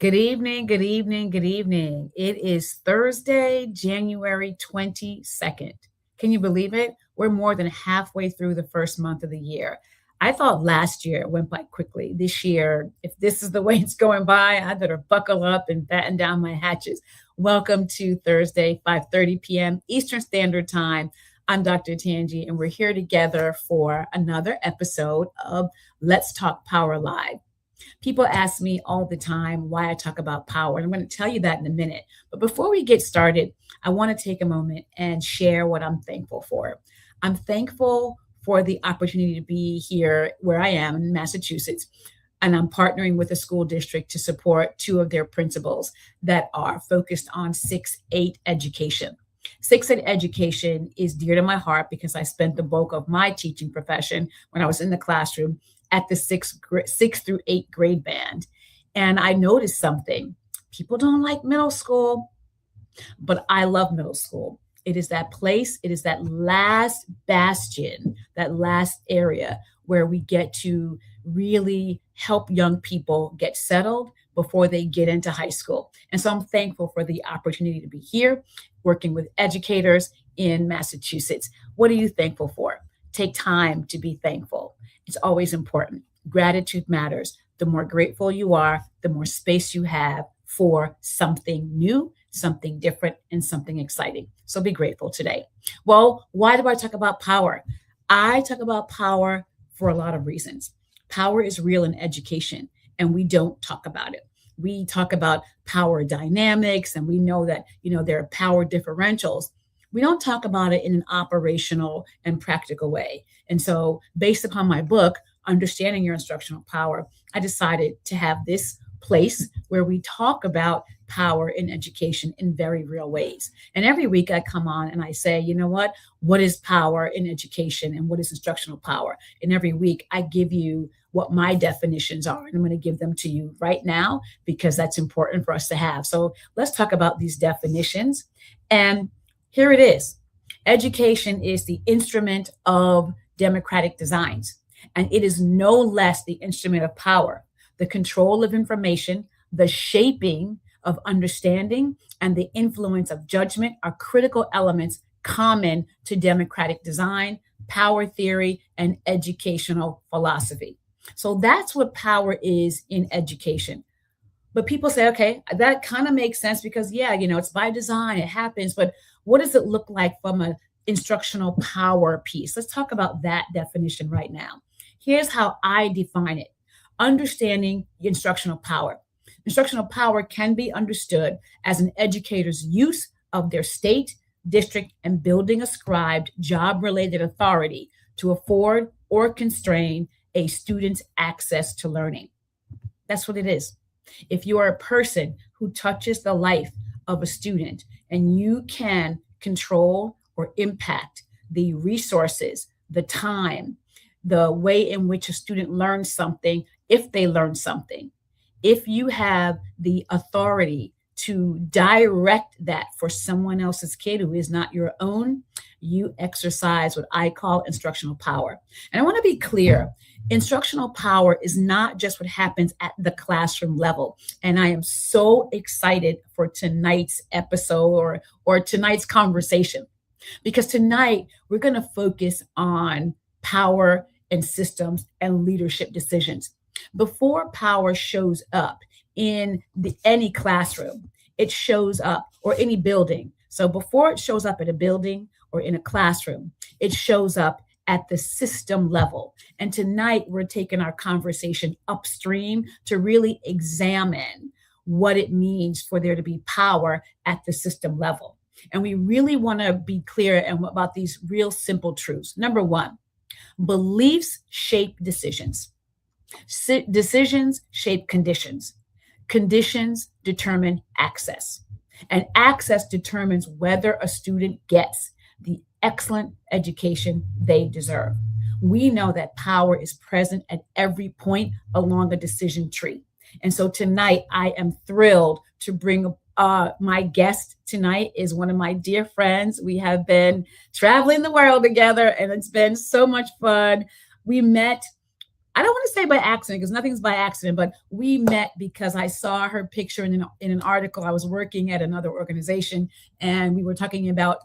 Good evening, good evening, good evening. It is Thursday, January 22nd. Can you believe it? We're more than halfway through the first month of the year. I thought last year it went by quickly. This year, if this is the way it's going by, I better buckle up and batten down my hatches. Welcome to Thursday, 5:30 p.m. Eastern Standard Time. I'm Dr. Tanji, and we're here together for another episode of Let's Talk Power Live. People ask me all the time why I talk about power, and I'm going to tell you that in a minute. But before we get started, I want to take a moment and share what I'm thankful for. I'm thankful for the opportunity to be here where I am in Massachusetts, and I'm partnering with a school district to support two of their principals that are focused on 6-8 education. 6-8 education is dear to my heart because I spent the bulk of my teaching profession when I was in the classroom at the six through eight grade band. And I noticed something. People don't like middle school, but I love middle school. It is that place, it is that last bastion, that last area where we get to really help young people get settled before they get into high school. And so I'm thankful for the opportunity to be here working with educators in Massachusetts. What are you thankful for? Take time to be thankful. It's always important. Gratitude matters. The more grateful you are, the more space you have for something new, something different, and something exciting. So be grateful today. Well, why do I talk about power? I talk about power for a lot of reasons. Power is real in education, and we don't talk about it. We talk about power dynamics, and we know that, there are power differentials. We don't talk about it in an operational and practical way. And so, based upon my book, Understanding Your Instructional Power, I decided to have this place where we talk about power in education in very real ways. And every week I come on and I say, what is power in education and what is instructional power? And every week I give you what my definitions are. And I'm going to give them to you right now because that's important for us to have. So let's talk about these definitions. And here it is. Education is the instrument of democratic designs, and it is no less the instrument of power. The control of information, the shaping of understanding, and the influence of judgment are critical elements common to democratic design, power theory, and educational philosophy. So that's what power is in education. But people say, okay, that kind of makes sense because, it's by design, it happens. But what does it look like from an instructional power piece? Let's talk about that definition right now. Here's how I define it. Understanding instructional power. Instructional power can be understood as an educator's use of their state, district, and building ascribed job-related authority to afford or constrain a student's access to learning. That's what it is. If you are a person who touches the life of a student and you can control or impact the resources, the time, the way in which a student learns something, if they learn something, if you have the authority to direct that for someone else's kid who is not your own, you exercise what I call instructional power. And I want to be clear. Instructional power is not just what happens at the classroom level. And I am so excited for tonight's episode or tonight's conversation, because tonight we're going to focus on power and systems and leadership decisions. Before power shows up in any classroom, it shows up, or any building. So before it shows up at a building or in a classroom, it shows up at the system level. And tonight we're taking our conversation upstream to really examine what it means for there to be power at the system level. And we really want to be clear about these real simple truths. Number one, beliefs shape decisions. Decisions shape conditions. Conditions determine access. And access determines whether a student gets the excellent education they deserve. We know that power is present at every point along a decision tree. And so tonight, I am thrilled to bring my guest tonight is one of my dear friends. We have been traveling the world together, and it's been so much fun. We met I don't want to say by accident because nothing's by accident, but we met because I saw her picture in an article. I was working at another organization and we were talking about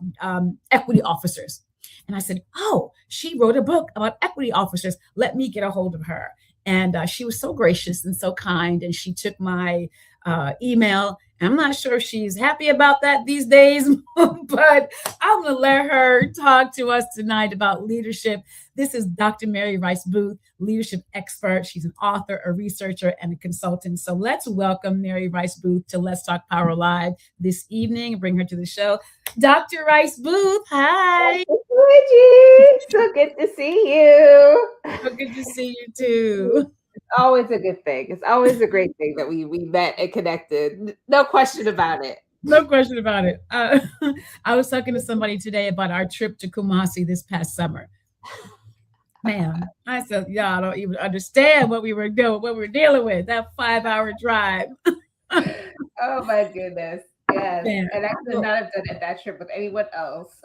equity officers. And I said, oh, she wrote a book about equity officers. Let me get a hold of her. And she was so gracious and so kind. And she took my email. I'm not sure if she's happy about that these days, but I'm going to let her talk to us tonight about leadership. This is Dr. Mary Rice-Boothe, leadership expert. She's an author, a researcher, and a consultant. So let's welcome Mary Rice-Boothe to Let's Talk Power Live this evening and bring her to the show. Dr. Rice-Boothe, hi. Tanji, so good to see you. So good to see you too. It's always a good thing. It's always a great thing that we met and connected. No question about it. No question about it. I was talking to somebody today about our trip to Kumasi this past summer. Man, I said, y'all don't even understand what we were doing, what we were dealing with, that 5-hour drive. Oh my goodness. Yes. Man. And I could not have done that trip with anyone else.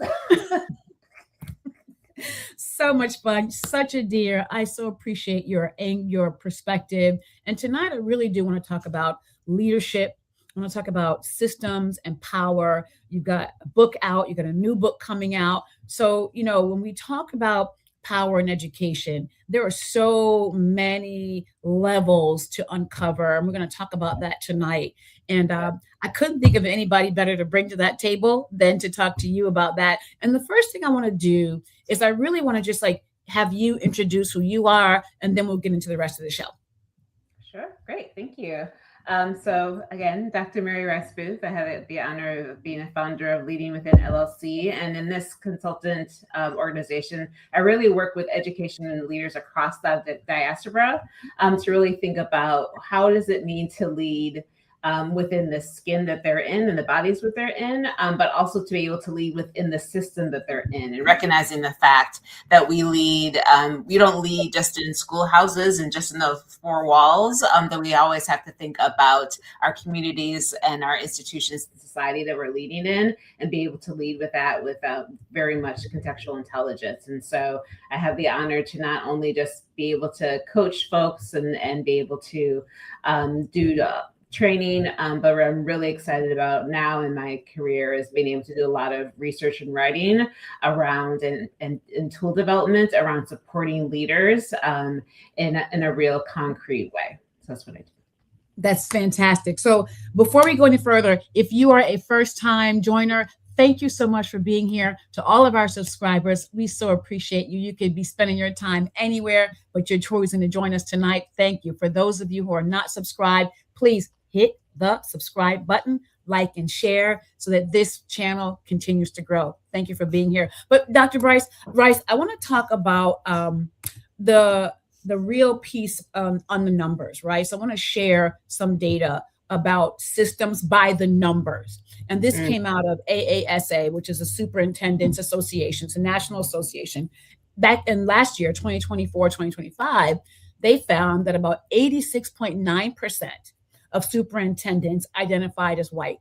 So much fun, such a dear. I so appreciate your perspective. And tonight I really do want to talk about leadership. I want to talk about systems and power. You've got a book out, you've got a new book coming out. So, when we talk about power in education, there are so many levels to uncover. And we're going to talk about that tonight. And I couldn't think of anybody better to bring to that table than to talk to you about that. And the first thing I want to do is I really want to just have you introduce who you are, and then we'll get into the rest of the show. Sure. Great. Thank you. So again, Dr. Mary Rice-Boothe, I have the honor of being a founder of Leading Within LLC. And in this consultant organization, I really work with education and leaders across the diaspora to really think about how does it mean to lead within the skin that they're in and the bodies that they're in, but also to be able to lead within the system that they're in, and recognizing the fact that we lead, we don't lead just in schoolhouses and just in those four walls, that we always have to think about our communities and our institutions and society that we're leading in, and be able to lead with that with very much contextual intelligence. And so I have the honor to not only just be able to coach folks and be able to do training, but what I'm really excited about now in my career is being able to do a lot of research and writing around and tool development around supporting leaders in a real concrete way. So that's what I do. That's fantastic. So before we go any further, if you are a first-time joiner, thank you so much for being here. To all of our subscribers, we so appreciate you. You could be spending your time anywhere, but you're choosing to join us tonight. Thank you. For those of you who are not subscribed, please hit the subscribe button, like and share so that this channel continues to grow. Thank you for being here. But Dr. Rice, I want to talk about the real piece on the numbers, right? So I want to share some data about systems by the numbers. And this came out of AASA, which is a Superintendents Association, it's a national association. Back in last year, 2024, 2025, they found that about 86.9% of superintendents identified as white,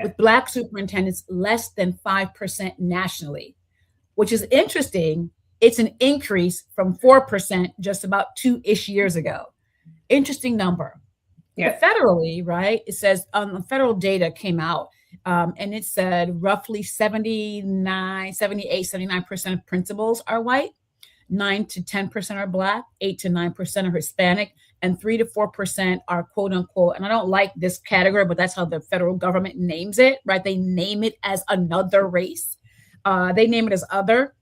with Black superintendents less than 5% nationally, which is interesting. It's an increase from 4% just about 2-ish years ago. Interesting number. But federally, right, it says federal data came out and it said roughly 79% of principals are white, 9 to 10% are Black, 8 to 9% are Hispanic, and 3 to 4% are quote unquote, and I don't like this category, but that's how the federal government names it, right? They name it as another race. They name it as other.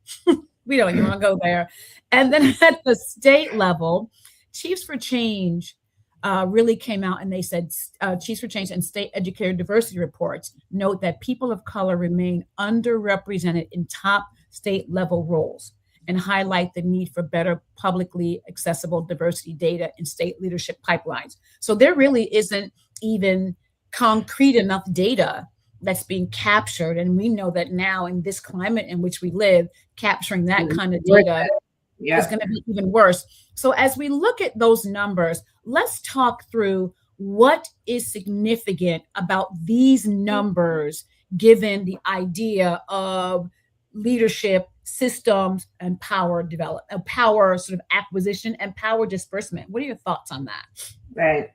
We don't even want to go there. And then at the state level, Chiefs for Change really came out and they said Chiefs for Change and state educator diversity reports note that people of color remain underrepresented in top state level roles, and highlight the need for better publicly accessible diversity data in state leadership pipelines. So there really isn't even concrete enough data that's being captured. And we know that now in this climate in which we live, capturing that kind of data is going to be even worse. So as we look at those numbers, let's talk through what is significant about these numbers, given the idea of leadership systems and power development, power sort of acquisition and power disbursement. What are your thoughts on that? Right.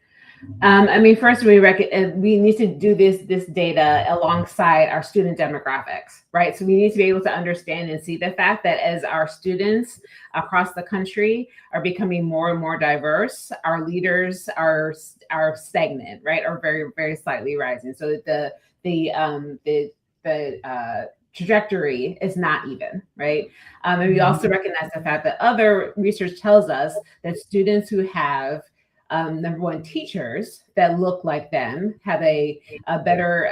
I mean, first we need to do this data alongside our student demographics, right? So we need to be able to understand and see the fact that as our students across the country are becoming more and more diverse, our leaders are stagnant, right, or very slightly rising. So the trajectory is not even, right? And we also recognize the fact that other research tells us that students who have number one, teachers that look like them have a better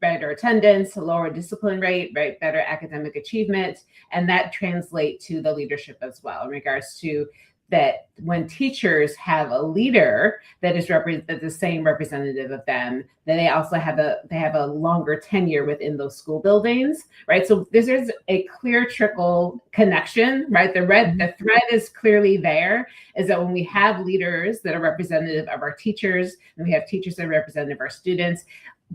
attendance, a lower discipline rate, right, better academic achievement, and that translates to the leadership as well in regards to that when teachers have a leader that is the same representative of them, then they also have a longer tenure within those school buildings, right? So this is a clear trickle connection, right? The thread is clearly there, is that when we have leaders that are representative of our teachers, and we have teachers that are representative of our students,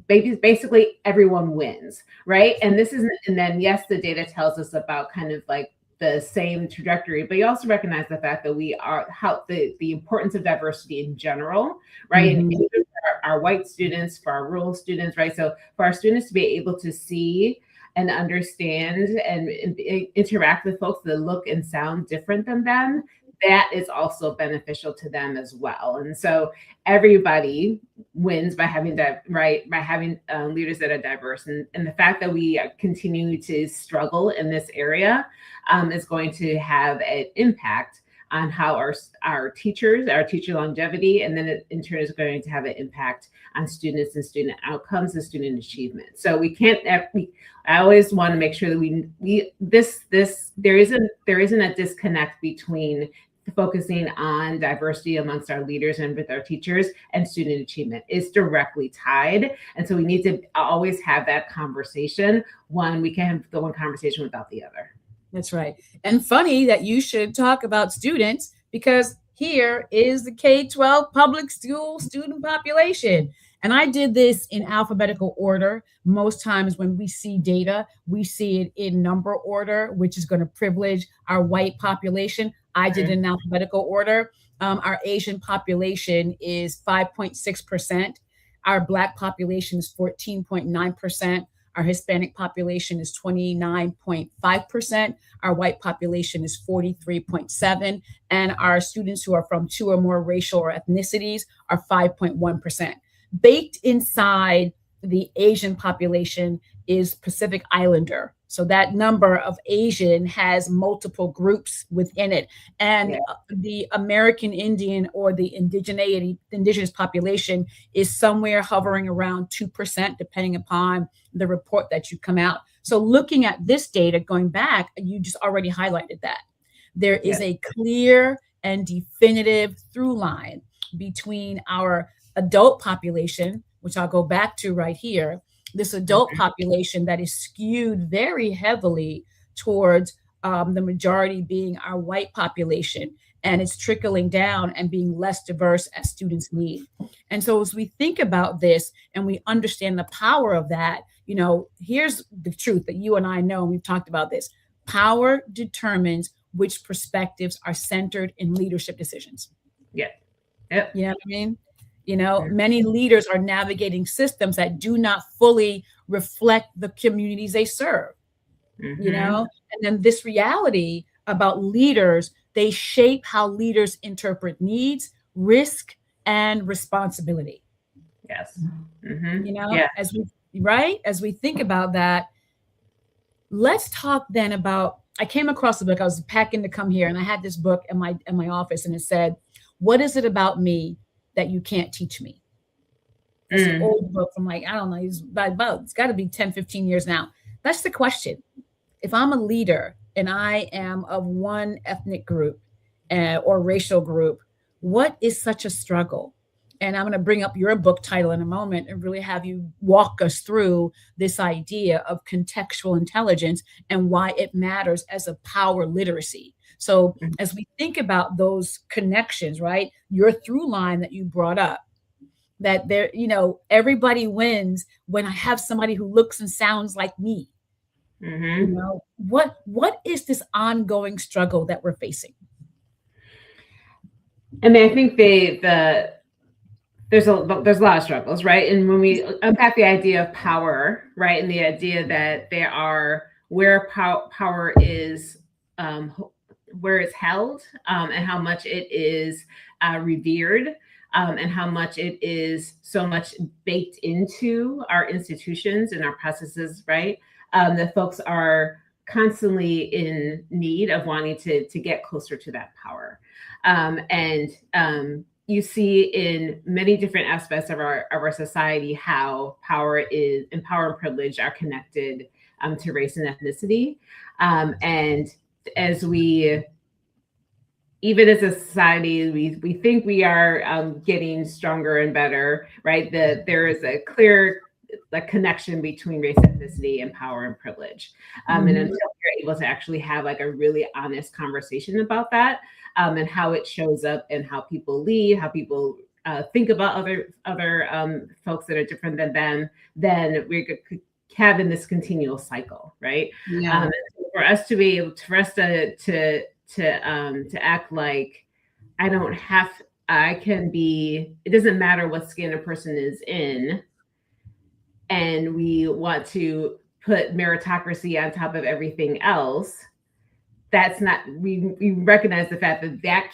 basically everyone wins, right? And then yes, the data tells us about kind of like the same trajectory, but you also recognize the fact that we are the importance of diversity in general, right? And even for our white students, for our rural students, right? So for our students to be able to see and understand and interact with folks that look and sound different than them, that is also beneficial to them as well. And so everybody wins by having leaders that are diverse. And the fact that we continue to struggle in this area is going to have an impact on how our teacher longevity, and then it in turn is going to have an impact on students and student outcomes and student achievement. So we can't. I always want to make sure that there isn't a disconnect between focusing on diversity amongst our leaders and with our teachers and student achievement. Is directly tied. And so we need to always have that conversation. We can't have the one conversation without the other. That's right. And funny that you should talk about students, because here is the K-12 public school student population. And I did this in alphabetical order. Most times when we see data, we see it in number order, which is going to privilege our white population. I did it in alphabetical order. Our Asian population is 5.6%. Our Black population is 14.9%. Our Hispanic population is 29.5%. Our white population is 43.7%. And our students who are from 2 or more racial or ethnicities are 5.1%. Baked inside the Asian population is Pacific Islander. So that number of Asian has multiple groups within it. And the American Indian or the indigenous population is somewhere hovering around 2%, depending upon the report that you come out. So looking at this data, going back, you just already highlighted that. There is a clear and definitive through line between our adult population, which I'll go back to right here, this adult population that is skewed very heavily towards the majority being our white population, and it's trickling down and being less diverse as students need. And so as we think about this and we understand the power of that, here's the truth that you and I know, and we've talked about this. Power determines which perspectives are centered in leadership decisions. Yeah. You know what I mean? Many leaders are navigating systems that do not fully reflect the communities they serve, and then this reality about leaders, they shape how leaders interpret needs, risk, and responsibility. Yes. As we think about that, let's talk then about, I came across the book, I was packing to come here, and I had this book in my office, and it said, "What is it about me that you can't teach me?" It's an old book from I don't know, it's got to be 10, 15 years now. That's the question. If I'm a leader and I am of one ethnic group or racial group, what is such a struggle? And I'm going to bring up your book title in a moment and really have you walk us through this idea of contextual intelligence and why it matters as a power literacy. So as we think about those connections, right, your through line that you brought up, that everybody wins when I have somebody who looks and sounds like me. You know, what is this ongoing struggle that we're facing? I mean, I think there's a lot of struggles, right? And when we unpack the idea of power, right, and the idea that there are where power is, where it's held, and how much it is revered, and how much it is so much baked into our institutions and our processes, right? That folks are constantly in need of wanting to get closer to that power. And you see in many different aspects of our society how power and privilege are connected to race and ethnicity. And as we, even as a society, we think we are getting stronger and better, right? There is a clear connection between race, ethnicity, and power and privilege. And until you're able to actually have like a really honest conversation about that, and how it shows up and how people lead, how people think about other folks that are different than them, then we're having this continual cycle, right? Yeah. For us to be able to act like I can be, it doesn't matter what skin a person is in, and we want to put meritocracy on top of everything else. That's not, we recognize the fact that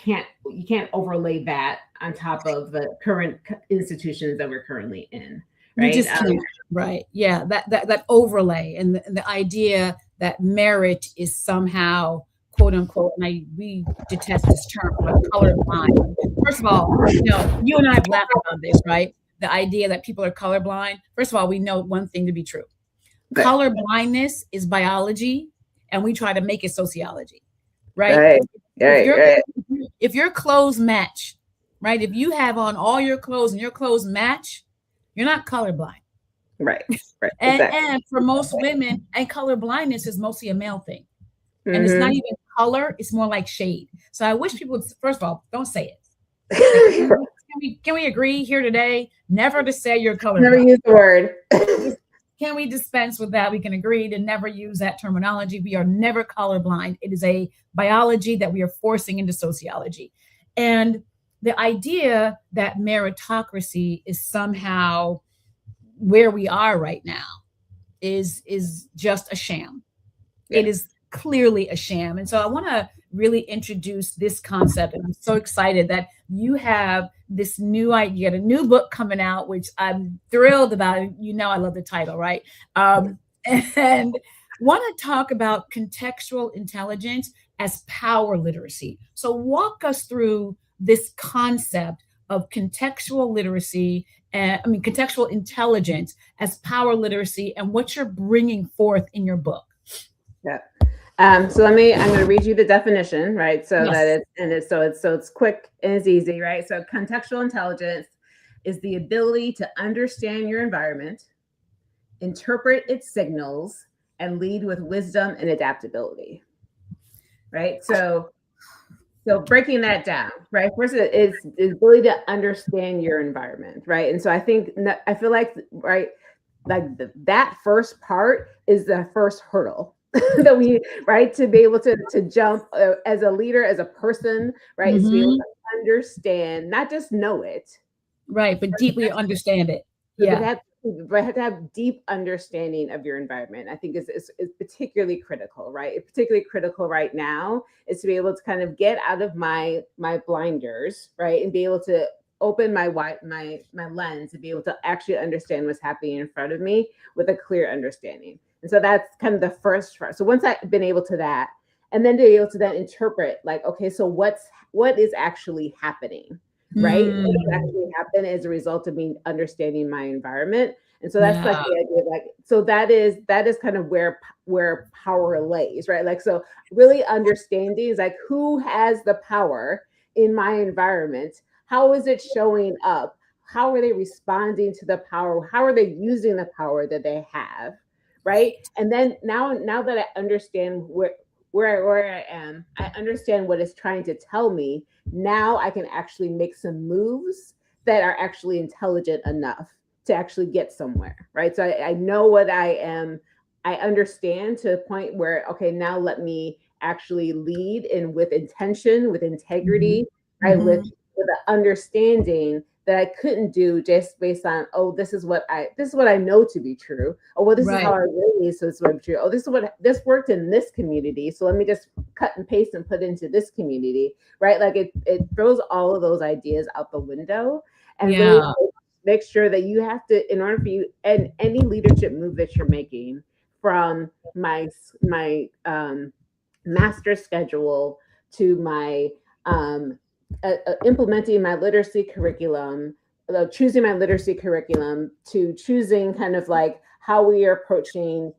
you can't overlay that on top of the current institutions that we're currently in, right? You just can't, right? Yeah, that overlay and the idea that merit is somehow, quote unquote, and we detest this term, but colorblind. First of all, you know, you and I have laughed about this, right? The idea that people are colorblind. First of all, we know one thing to be true. Right. Color blindness is biology, and we try to make it sociology, right? Right. If your clothes match, right? If you have on all your clothes and your clothes match, you're not colorblind. Right. And for most women, and color blindness is mostly a male thing. And it's not even color, it's more like shade. So I wish people would, first of all, don't say it. Can we agree here today never to say you're colorblind? Never use the word. Can we dispense with that? We can agree to never use that terminology. We are never colorblind. It is a biology that we are forcing into sociology. And the idea that meritocracy is somehow where we are right now is just a sham. Yeah. It is clearly a sham. And so I want to really introduce this concept. And I'm so excited that you have this new idea, a new book coming out, which I'm thrilled about. You know, I love the title, right? And want to talk about contextual intelligence as power literacy. So walk us through this concept of contextual literacy, contextual intelligence as power literacy, and what you're bringing forth in your book. Yeah. So I'm going to read you the definition, right? So yes. It's quick and it's easy, right? So contextual intelligence is the ability to understand your environment, interpret its signals, and lead with wisdom and adaptability, right? So breaking that down, right? First, it's the ability to understand your environment, right? And so I feel like, right, like that first part is the first hurdle that we, right, to be able to jump as a leader, as a person, right, is to be able to understand, not just know it, right, but deeply understand it. Yeah, have to have deep understanding of your environment. I think is particularly critical, right? It's particularly critical right now is to be able to kind of get out of my blinders, right, and be able to open my lens to be able to actually understand what's happening in front of me with a clear understanding. And so that's kind of the first part. So once I've been able to that, and then to be able to then interpret, like, okay, so what is actually happening, right? What is actually happening as a result of me understanding my environment. And so that's like the idea, like, so that is kind of where power lays, right? Like, so really understanding is like, who has the power in my environment? How is it showing up? How are they responding to the power? How are they using the power that they have? Right. And then now that I understand where I am, I understand what it's trying to tell me. Now I can actually make some moves that are actually intelligent enough to actually get somewhere. Right. So I know what I am I understand to a point where, okay, now let me actually lead in with intention, with Mhm. integrity, right? Mhm. With an understanding that I couldn't do just based on, oh, this is what I know to be true. Oh, well, this is how Right. I raised, so it's what I'm true. Oh, this worked in this community, so let me just cut and paste and put into this community, right? Like it throws all of those ideas out the window and really Yeah. make sure that you have to, in order for you, and any leadership move that you're making, from my master schedule to my implementing my literacy curriculum, choosing my literacy curriculum, to choosing kind of like how we are approaching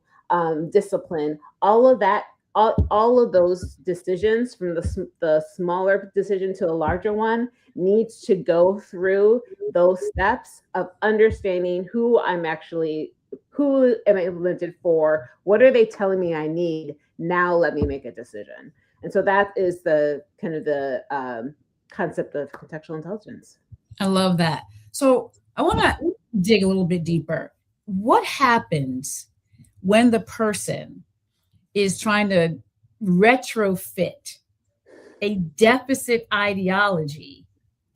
discipline, all of that, all of those decisions, from the smaller decision to a larger one, needs to go through those steps of understanding who am I implemented for? What are they telling me I need? Now let me make a decision. And so that is the kind of the concept of contextual intelligence. I love that. So I want to dig a little bit deeper. What happens when the person is trying to retrofit a deficit ideology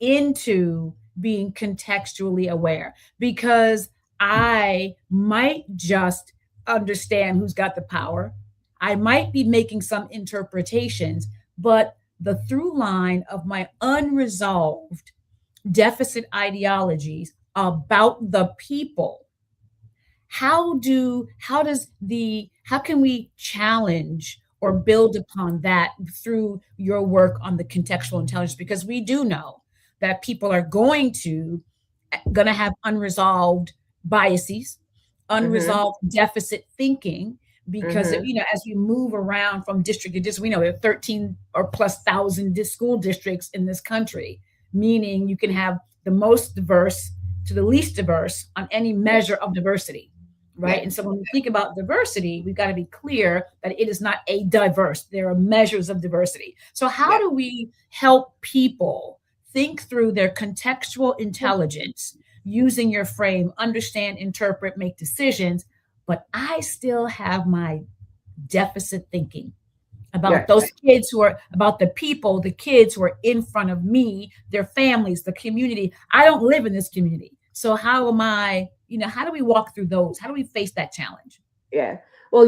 into being contextually aware? Because I might just understand who's got the power. I might be making some interpretations, but the through line of my unresolved deficit ideologies about the people, how can we challenge or build upon that through your work on the contextual intelligence? Because we do know that people are going to have unresolved biases, Mm-hmm. unresolved deficit thinking, because Mm-hmm. as we move around from district to district, we know there are 13 or plus thousand school districts in this country, meaning you can have the most diverse to the least diverse on any Yeah. measure of diversity, right? Yeah. And so when we think about diversity, we've got to be clear that it is not a diverse. There are measures of diversity. So how Yeah. do we help people think through their contextual intelligence using your frame, understand, interpret, make decisions, but I still have my deficit thinking about Yeah. those kids who are about the people, the kids who are in front of me, their families, the community. I don't live in this community. So how am I, how do we walk through those? How do we face that challenge? Yeah. Well,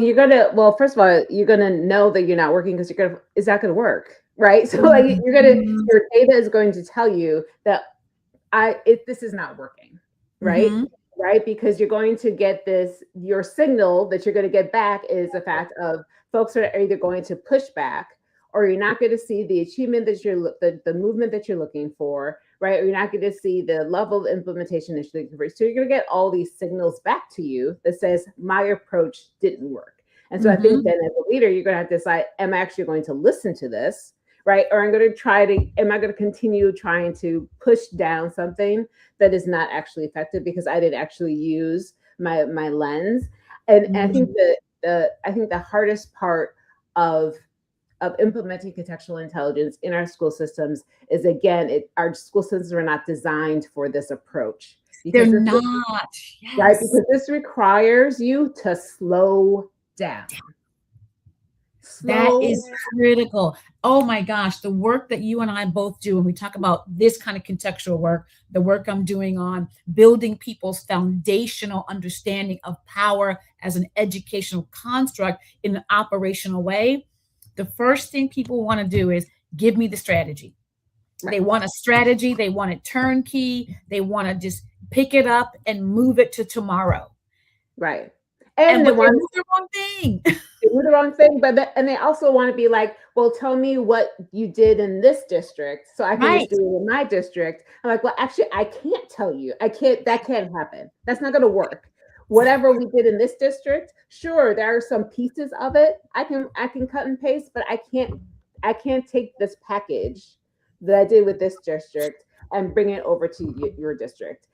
well, first of all, you're gonna know that you're not working because it's not gonna work, right? So like Mhm. your data is going to tell you that this is not working, right? Mhm. Right? Because you're going to get your signal that you're going to get back is the fact of folks are either going to push back, or you're not going to see the achievement that the movement that you're looking for, right? Or you're not going to see the level of implementation that you're looking for. So you're going to get all these signals back to you that says my approach didn't work. And so I think Mhm. then as a leader, you're going to have to decide, am I actually going to listen to this? Right? Or am I going to continue trying to push down something that is not actually effective because I didn't actually use my lens? And I think Mhm. the hardest part of implementing contextual intelligence in our school systems is, again, our school systems are not designed for this approach, They're because not. right, Yes. because this requires you to slow down. That Slow. is critical. Oh my gosh, the work that you and I both do when we talk about this kind of contextual work, the work I'm doing on building people's foundational understanding of power as an educational construct in an operational way, the first thing people want to do is give me the strategy. They Right. want a strategy, they want it turnkey, they want to just pick it up and move it to tomorrow. Right. And And they but they want move the wrong thing. to do the wrong thing, and they also want to be like, well, tell me what you did in this district so I can just Right. do it in my district. I'm like, well, actually, I can't tell you. That can't happen. That's not going to work. Whatever we did in this district, sure, there are some pieces of it I can cut and paste, but I can't take this package that I did with this district and bring it over to your district,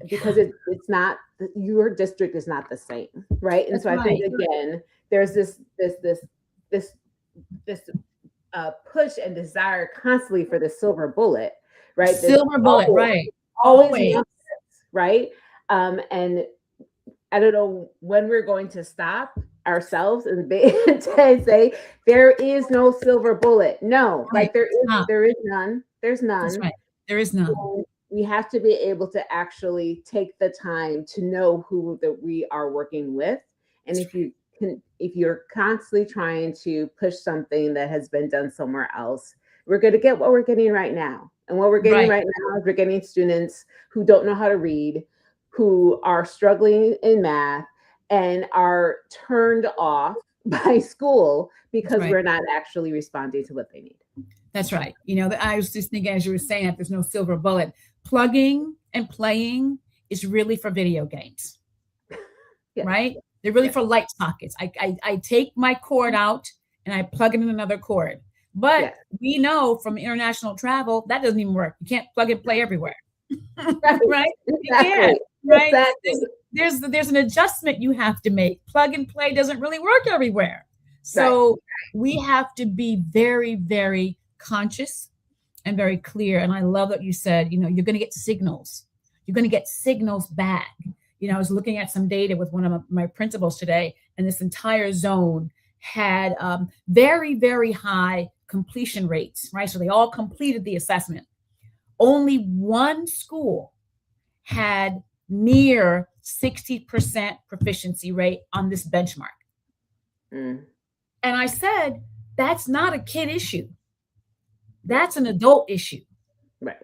because it's not, your district is not the same, right? And That's so I think, right. again, there's this this push and desire constantly for the silver bullet, right? This Silver bullet, right. always Always. wants this, right? And I don't know when we're going to stop. ourselves and to say there is no silver bullet. No, Right. like there Stop. is none. There's That's none. right. There is none. And we have to be able to actually take the time to know who that we are working with. And That's if you can, if you're constantly trying to push something that has been done somewhere else, we're going to get what we're getting right now. And what we're getting right. right now is we're getting students who don't know how to read, who are struggling in math, and are turned off by school That's because right. we're not actually responding to what they need. That's right. I was just thinking as you were saying that there's no silver bullet. Plugging and playing is really for video games, Yes. right? They're really Yes. for light sockets. I take my cord out and I plug it in another cord. But Yes. we know from international travel that doesn't even work. You can't plug and play everywhere, Right. right? You Exactly. can't, right? Exactly. There's an adjustment you have to make. Plug and play doesn't really work everywhere. So Right. we have to be very, very conscious and very clear. And I love that you said, you're going to get signals. You're going to get signals back. I was looking at some data with one of my principals today, and this entire zone had very, very high completion rates, right? So they all completed the assessment. Only one school had near 60% proficiency rate on this benchmark. Mm. And I said, that's not a kid issue. That's an adult issue. Right.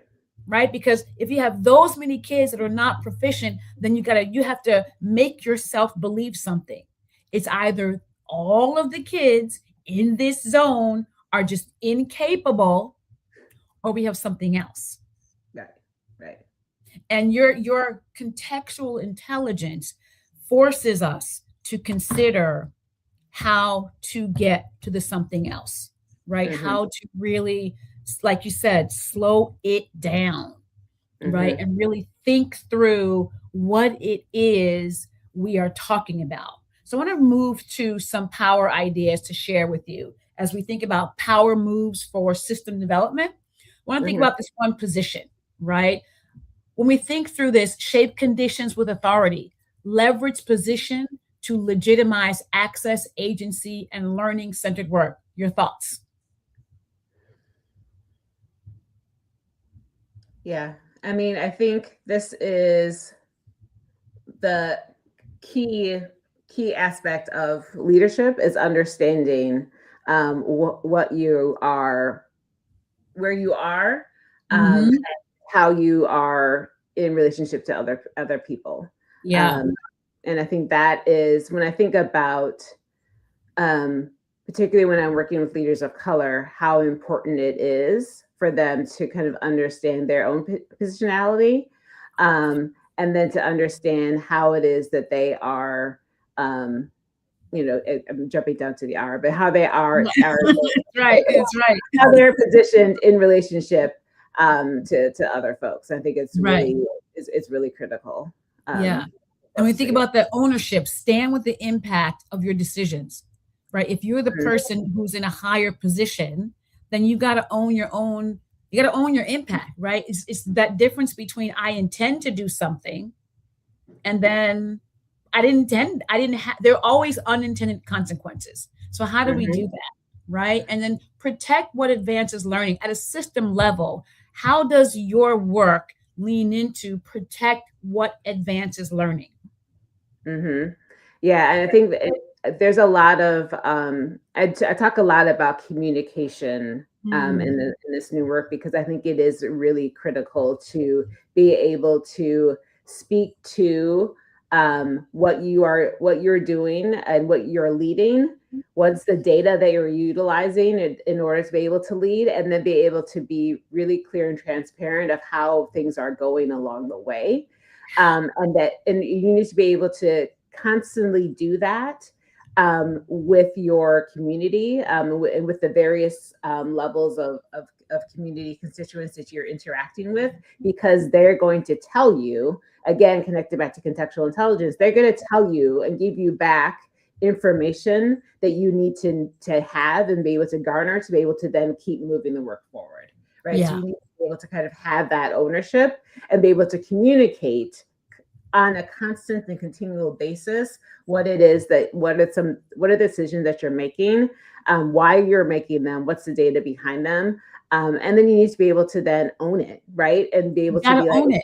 Right? Because if you have those many kids that are not proficient, then you have to make yourself believe something. It's either all of the kids in this zone are just incapable, or we have something else. Right. Right. And your contextual intelligence forces us to consider how to get to the something else, right? Mm-hmm. How to really, like you said, slow it down, right? And really think through what it is we are talking about. So I want to move to some power ideas to share with you as we think about power moves for system development. I want to think about this one position, right? When we think through this, shape conditions with authority, leverage position to legitimize access, agency, and learning-centered work. Your thoughts? Yeah. I mean, I think this is the key aspect of leadership is understanding what you are, where you are, and how you are in relationship to other people. Yeah. And I think that is when I think about, particularly when I'm working with leaders of color, how important it is for them to kind of understand their own positionality, and then to understand how it is that they are, I'm jumping down to the R, but how they are, right, it's right. How they're positioned in relationship to other folks. I think it's really, it's really critical. Yeah. And we think about the ownership, stand with the impact of your decisions, right? If you're the person who's in a higher position, then you got to own your own, you got to own your impact, right? It's that difference between I intend to do something and then I didn't have, there are always unintended consequences. So how do we do that, right? And then protect what advances learning at a system level. How does your work lean into protect what advances learning? Yeah, and I think there's a lot of I talk a lot about communication in this new work, because I think it is really critical to be able to speak to what you're doing and what you're leading. What's the data that you're utilizing in order to be able to lead, and then be able to be really clear and transparent of how things are going along the way. And you need to be able to constantly do that with your community and with the various levels of community constituents that you're interacting with, because they're going to tell you, again, connected back to contextual intelligence, they're going to tell you and give you back information that you need to have and be able to garner to be able to then keep moving the work forward, right? So you need to be able to kind of have that ownership and be able to communicate on a constant and continual basis what it is that what are the decisions that you're making, why you're making them, what's the data behind them, and then you need to be able to then own it, right? And be You able to gotta be like, own it.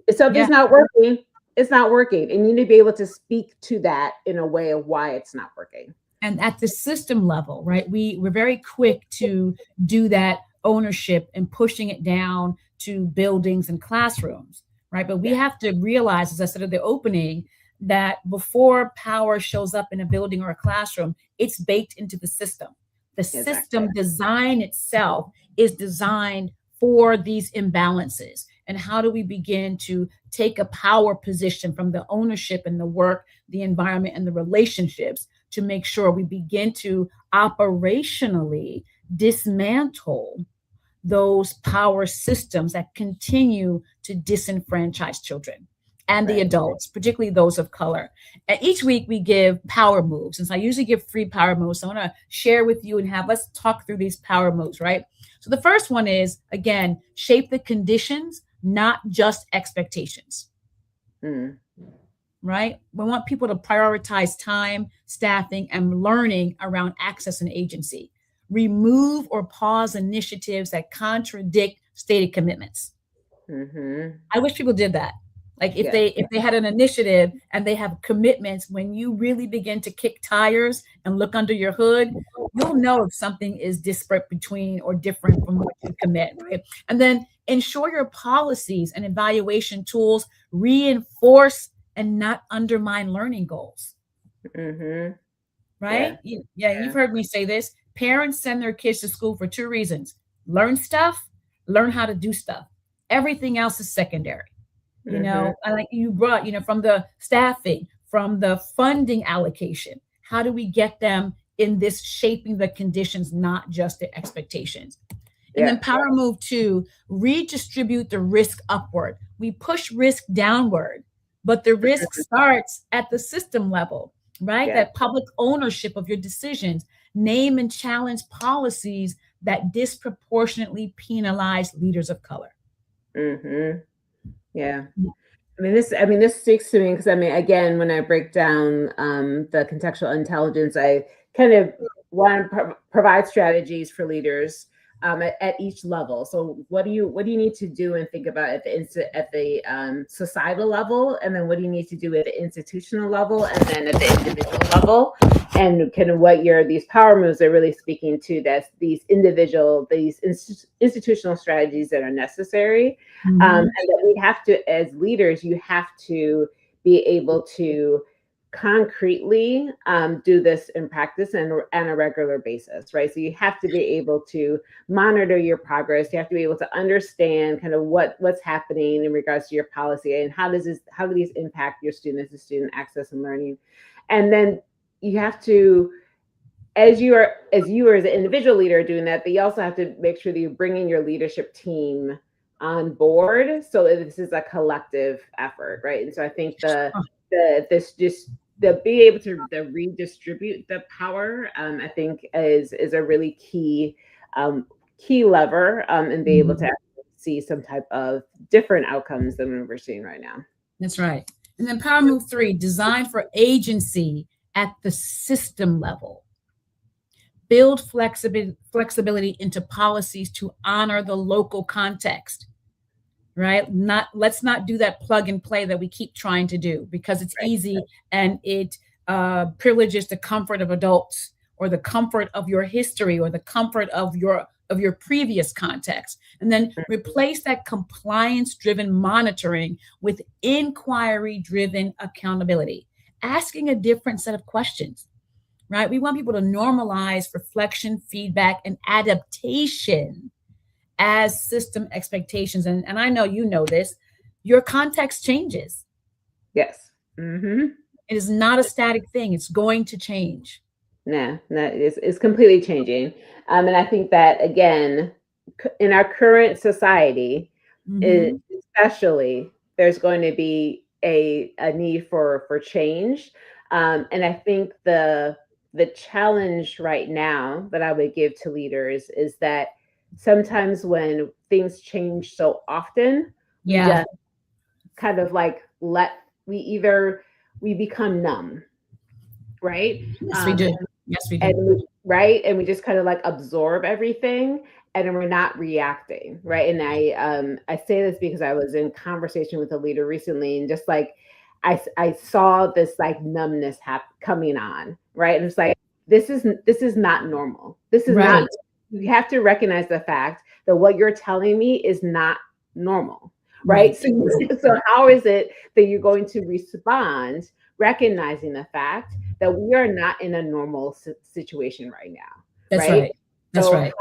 if something's Yeah. not working, it's not working, and you need to be able to speak to that in a way of why it's not working. And at the system level, right, we're very quick to do that ownership and pushing it down to buildings and classrooms, right? But we Yeah, have to realize, as I said at the opening, that before power shows up in a building or a classroom, it's baked into the system. The exactly. system design itself is designed for these imbalances. And how do we begin to take a power position from the ownership and the work, the environment, and the relationships to make sure we begin to operationally dismantle those power systems that continue to disenfranchise children and the Right. adults, particularly those of color. And each week we give power moves. And so I usually give 3 power moves. So I want to share with you and have us talk through these power moves, right? So the first one is, again, shape the conditions, not just expectations. Mm. Right? We want people to prioritize time, staffing, and learning around access and agency. Remove or pause initiatives that contradict stated commitments. Mm-hmm. I wish people did that. Like if Yeah. they had an initiative and they have commitments, when you really begin to kick tires and look under your hood, you'll know if something is disparate between or different from what you commit, right? And then ensure your policies and evaluation tools reinforce and not undermine learning goals, Mm-hmm. Yeah. right? Yeah, you've heard me say this. Parents send their kids to school for 2 reasons: learn stuff, learn how to do stuff. Everything else is secondary. Mm-hmm. And like you brought, from the staffing, from the funding allocation, how do we get them in this shaping the conditions, not just the expectations? And then Yeah. power move 2, redistribute the risk upward. We push risk downward, but the risk starts at the system level, right? Yeah. That public ownership of your decisions, name and challenge policies that disproportionately penalize leaders of color. Mm-hmm. Yeah. I mean, this speaks to me because again, when I break down the contextual intelligence, I kind of want to provide strategies for leaders at each level. So, what do you need to do and think about at the societal level, and then what do you need to do at the institutional level, and then at the individual level, and kind of what these power moves are really speaking to. That's these institutional strategies that are necessary, and Mhm. that we have to, as leaders, you have to be able to concretely do this in practice and on a regular basis, right? So you have to be able to monitor your progress. You have to be able to understand kind of what's happening in regards to your policy, and how do these impact your students, the student access and learning. And then you have to, as you are as an individual leader doing that, but you also have to make sure that you're bringing your leadership team on board, so that this is a collective effort, right? And so I think the be able to redistribute the power, I think is a really key lever, and be able to Mhm. actually see some type of different outcomes than we're seeing right now. That's right. And then power move 3, design for agency at the system level. Build flexibility into policies to honor the local context, right? Let's not do that plug and play that we keep trying to do because it's Right. easy and it privileges the comfort of adults or the comfort of your history or the comfort of your previous context, and then replace that compliance driven monitoring with inquiry driven accountability, asking a different set of questions, right? We want people to normalize reflection, feedback, and adaptation as system expectations. And I know you know this, your context changes. Yes. Mm-hmm. It is not a static thing, it's going to change. Nah, that is completely changing. And I think that again, in our current society, Hmm. especially, there's going to be a need for change. And I think the challenge right now that I would give to leaders is that sometimes when things change so often, we Yeah. just kind of like we become numb, right? Yes, we do. Yes, we do. Right, and we just kind of like absorb everything, and then we're not reacting, right? And I say this because I was in conversation with a leader recently, and just like I saw this like numbness coming on, right? And it's like this is not normal. This is Right. not. You have to recognize the fact that what you're telling me is not normal, right? So how is it that you're going to respond, recognizing the fact that we are not in a normal situation right now? That's right. That's so right.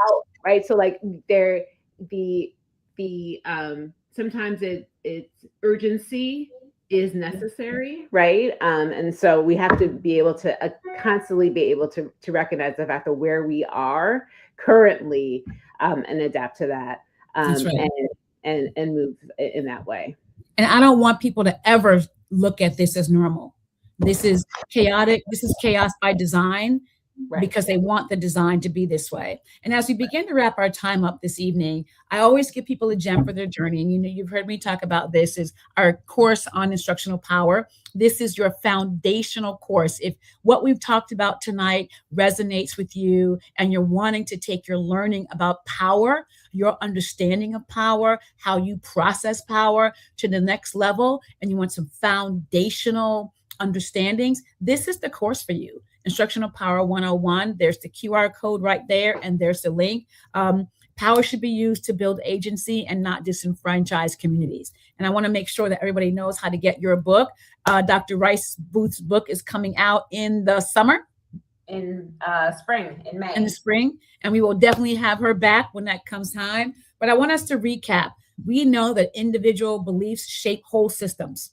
Right. So like the sometimes it's urgency is necessary, right? And so we have to be able to constantly be able to recognize the fact that where we are currently, and adapt to that, right. and move in that way. And I don't want people to ever look at this as normal. This is chaotic. This is chaos by design. Right. Because they want the design to be this way. And as we begin to wrap our time up this evening, I always give people a gem for their journey. And you've heard me talk about this is our course on instructional power. This is your foundational course. If what we've talked about tonight resonates with you and you're wanting to take your learning about power, your understanding of power, how you process power to the next level, and you want some foundational understandings, this is the course for you. Instructional Power 101. There's the QR code right there, and there's the link. Power should be used to build agency and not disenfranchise communities. And I want to make sure that everybody knows how to get your book. Dr. Rice-Boothe's book is coming out in the summer. In spring, in May. In the spring. And we will definitely have her back when that comes time. But I want us to recap. We know that individual beliefs shape whole systems.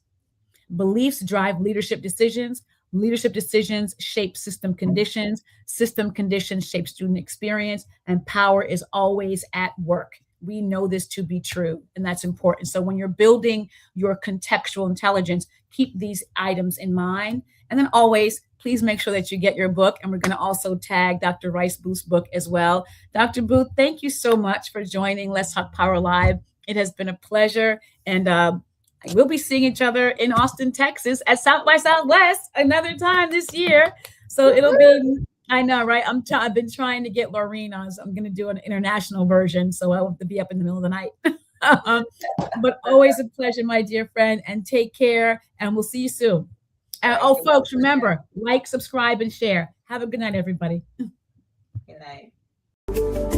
Beliefs drive leadership decisions. Leadership decisions shape system conditions. System conditions shape student experience. And power is always at work. We know this to be true, and that's important. So when you're building your contextual intelligence, keep these items in mind. And then always, please make sure that you get your book. And we're going to also tag Dr. Rice-Boothe's book as well. Dr. Boothe, thank you so much for joining Let's Talk Power Live. It has been a pleasure. And we'll be seeing each other in Austin, Texas at South by Southwest another time this year. So it'll be, I know, right? I've been trying to get Laureen on, so I'm going to do an international version. So I have to be up in the middle of the night. But always a pleasure, my dear friend, and take care. And we'll see you soon. Oh, folks, remember, like, subscribe, and share. Have a good night, everybody. Good night.